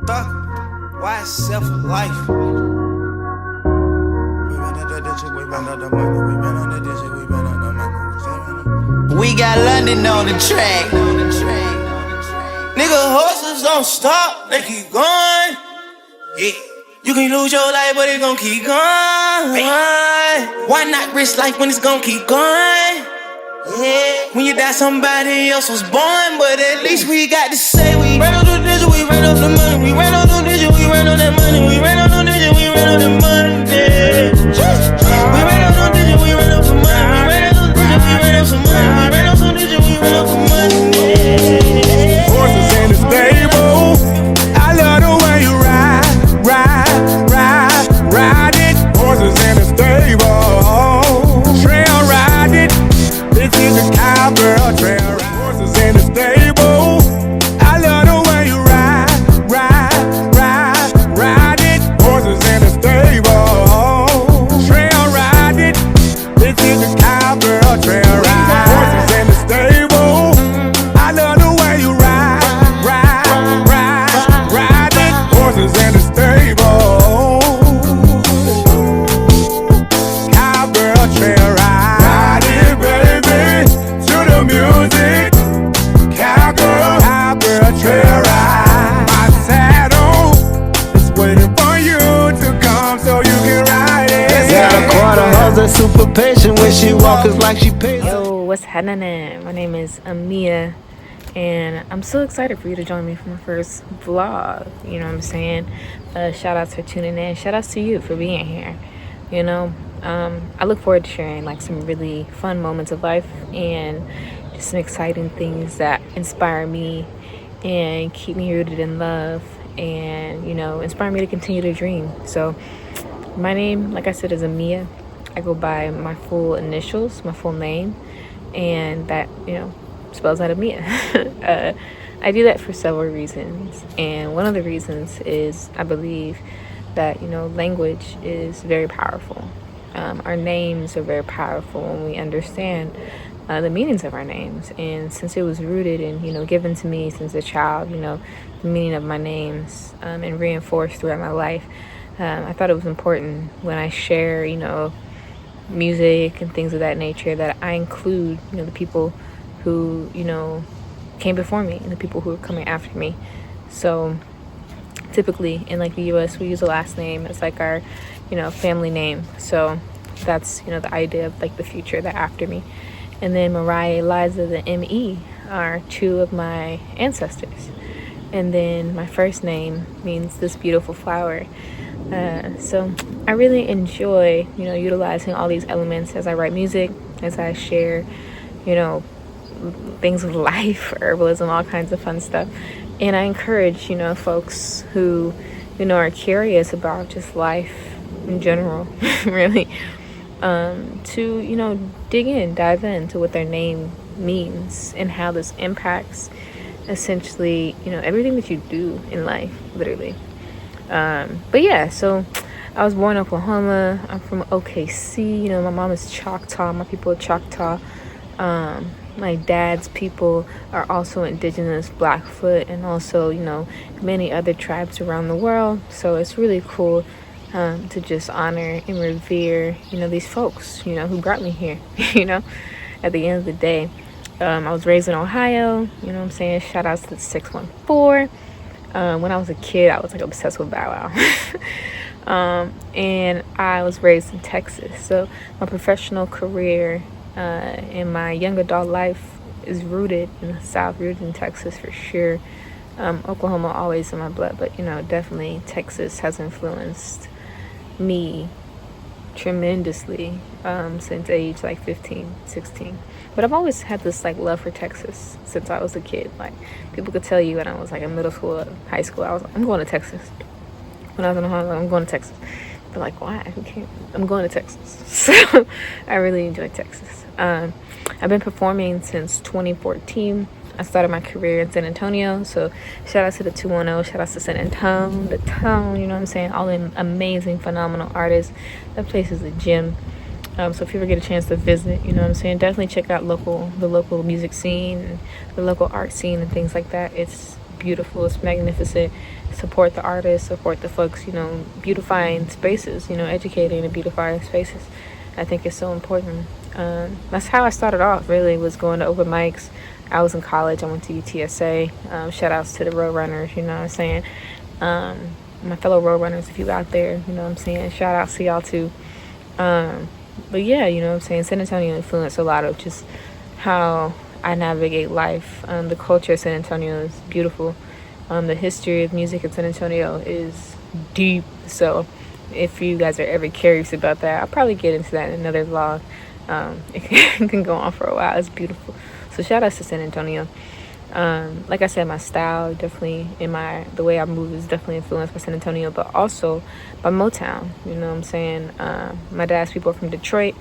Thug, why self life? We been on that shit, we been on the money. We been on that shit, we been on the money. We got London on the track. Nigga, horses don't stop, they keep going. Yeah. You can lose your life, but it gon' keep going. Why not risk life when it's gon' keep going? Yeah. When you die, somebody else was born, but at least we got to say we ran on the digit, we ran on the money, we ran on the digit, we ran on that money, we ran on the digit, we ran on the money. We ran on the digit, we ran on the money, we ran on the digit, we ran on some money, we ran on the digit, we ran on some money. Horses in the stable, I love the way you ride it. Horses in the stable, trail ride it. This is a cowgirl trail ride. Horses in the stable, I love the way you ride it. Horses in the stable, trail ride it. This is a cowgirl trail ride. Horses in the stable, I love the way you ride it. Horses in the stable, cowgirl trail ride it, baby, to the music. Cowgirl trail ride. My saddle is waiting for you to come so you can ride it. Got a quarter hustler, super patient when she walks like she pays. Yo, what's happening? My name is AMEA, and I'm so excited for you to join me for my first vlog. You know what I'm saying? Shout outs for tuning in. Shout outs to you for being here. You know, I look forward to sharing like some really fun moments of life and just some exciting things that inspire me and keep me rooted in love and, you know, inspire me to continue to dream. So my name, like I said, is AMEA. I go by my full initials, my full name, and that, you know, spells out AMEA. I do that for several reasons, and one of the reasons is I believe that, you know, language is very powerful. Our names are very powerful when we understand the meanings of our names, and since it was rooted and, you know, given to me since a child, you know, the meaning of my names and reinforced throughout my life, I thought it was important when I share, you know, music and things of that nature that I include, you know, the people who, you know, came before me and the people who are coming after me. So typically in like the US, we use a last name as like our, you know, family name. So that's, you know, the idea of like the future, the after me. And then Mariah, Eliza, the M.E. are two of my ancestors. And then my first name means this beautiful flower. So I really enjoy, you know, utilizing all these elements as I write music, as I share, you know, things of life, herbalism, all kinds of fun stuff. And I encourage, you know, folks who, you know, are curious about just life in general, really, to, you know, dive into what their name means and how this impacts essentially, you know, everything that you do in life, literally. But yeah, so I was born in Oklahoma. I'm from OKC. You know, my mom is Choctaw. My people are Choctaw. My dad's people are also indigenous, Blackfoot, and also, you know, many other tribes around the world. So it's really cool to just honor and revere, you know, these folks, you know, who brought me here, you know, at the end of the day. I was raised in Ohio, you know what I'm saying? Shout outs to the 614. When I was a kid, I was like obsessed with Bow Wow. And I was raised in Texas. So my professional career in my young adult life is rooted in the South, rooted in Texas for sure. Oklahoma always in my blood, but, you know, definitely Texas has influenced me tremendously since age like 15, 16. But I've always had this like love for Texas since I was a kid. Like, people could tell you when I was like in middle school, high school, I'm going to Texas. When I was in Ohio, I'm going to Texas. They're like, why? Who can't? I'm going to Texas. So I really enjoy Texas. I've been performing since 2014. I started my career in San Antonio. So shout out to the 210, shout out to San Antonio, the Tone, you know what I'm saying? All them amazing, phenomenal artists. That place is a gym. So if you ever get a chance to visit, you know what I'm saying, definitely check out the local music scene, and the local art scene and things like that. It's beautiful, it's magnificent. Support the artists, support the folks, beautifying spaces, educating and beautifying spaces. I think it's so important. That's how I started off, really, was going to open mics. I was in college. I went to UTSA. Shout outs to the Roadrunners, you know what I'm saying? My fellow Roadrunners, if you out there, you know what I'm saying? Shout outs to y'all too. But yeah, you know what I'm saying? San Antonio influenced a lot of just how I navigate life. The culture of San Antonio is beautiful. The history of music in San Antonio is deep. So if you guys are ever curious about that, I'll probably get into that in another vlog. It can go on for a while. It's beautiful. So shout out to San Antonio. Like I said, my style definitely, the way I move is definitely influenced by San Antonio, but also by Motown. You know what I'm saying? My dad's people are from Detroit,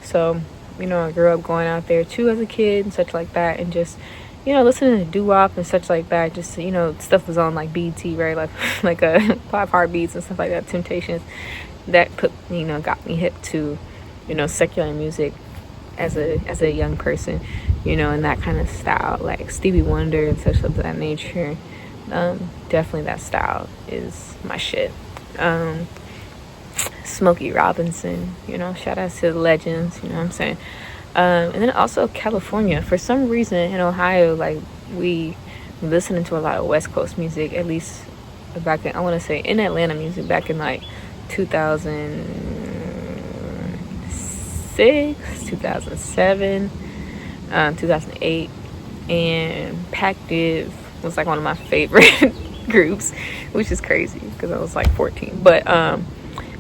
so I grew up going out there too as a kid and such like that, and just listening to doo-wop and such like that. Just stuff was on like BT, right? Like 5 Heartbeats and stuff like that. Temptations, that got me hip to secular music as a young person, in that kind of style, like Stevie Wonder and such of that nature. Definitely that style is my shit. Smokey Robinson, shout out to the legends, you know what I'm saying? And then also California. For some reason in Ohio, like, we listening to a lot of West Coast music, at least back in, I want to say in Atlanta music back in like 2006, 2007, 2008, and Pac Div was like one of my favorite groups, which is crazy because I was like 14. But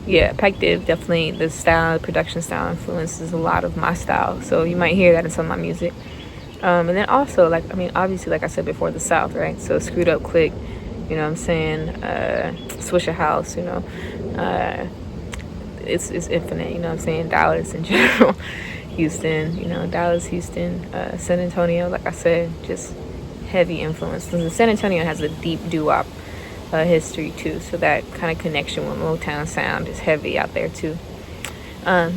yeah, Pac Div, definitely the style, the production style influences a lot of my style. So you might hear that in some of my music. And then also, obviously, like I said before, the South, right? So Screwed Up Click, you know what I'm saying? Swisher House, it's infinite, you know what I'm saying? Dallas in general, Houston, Dallas, Houston, San Antonio, like I said, just heavy influence. And San Antonio has a deep doo-wop history too, so that kind of connection with Motown sound is heavy out there too.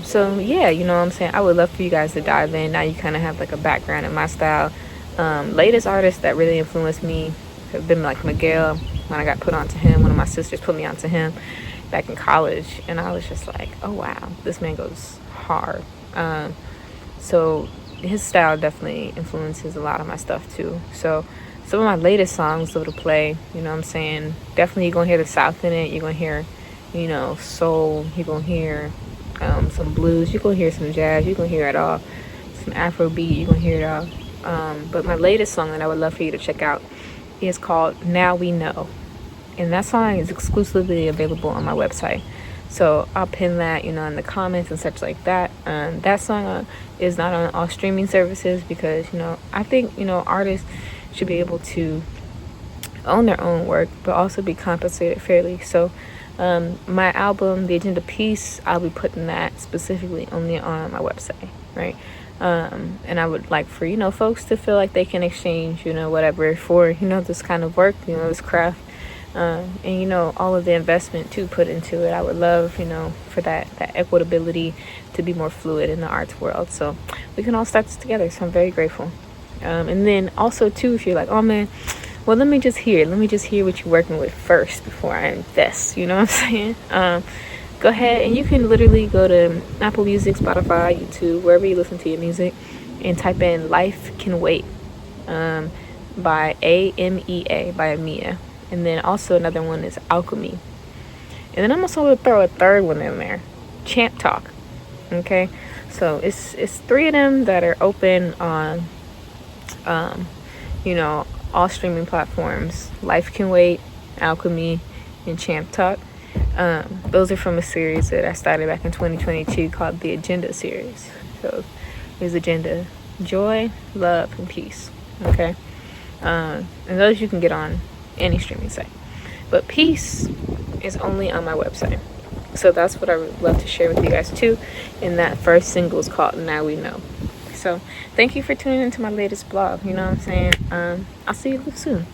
So yeah, you know what I'm saying? I would love for you guys to dive in. Now you kind of have like a background in my style. Latest artists that really influenced me have been like Miguel. When I got put onto him, one of my sisters put me onto him back in college, and I was just like, oh wow, this man goes hard. So his style definitely influences a lot of my stuff too. So some of my latest songs that will play, you know what I'm saying? Definitely you're gonna hear the South in it. You're gonna hear, soul. You're gonna hear some blues. You're gonna hear some jazz. You're gonna hear it all. Some Afrobeat. You're gonna hear it all. But my latest song that I would love for you to check out is called Now We Know. And that song is exclusively available on my website. So I'll pin that, in the comments and such like that. That song is not on all streaming services because, I think, artists should be able to own their own work, but also be compensated fairly. So my album, The Agenda Piece, I'll be putting that specifically only on my website, right? And I would like for, folks to feel like they can exchange, whatever for, this kind of work, this craft. And all of the investment to put into it. I would love for that equitability to be more fluid in the arts world, so we can all start this together. So I'm very grateful. And then also too, if you're like, oh man, well, let me just hear what you're working with first before I invest, you know what I'm saying? Go ahead and you can literally go to Apple Music, Spotify, YouTube, wherever you listen to your music, and type in Life Can Wait by AMEA, by AMEA. And then also another one is Alchemy. And then I'm also going to throw a third one in there, Champ Talk. Okay, so it's 3 of them that are open on all streaming platforms. Life Can Wait, Alchemy, and Champ Talk. Those are from a series that I started back in 2022 called the Agenda series. So there's Agenda: joy, love, and peace. Okay, and those you can get on any streaming site, but peace is only on my website. So that's what I would love to share with you guys too. And that first single is called Now We Know. So thank you for tuning into my latest blog, you know what I'm saying? I'll see you soon.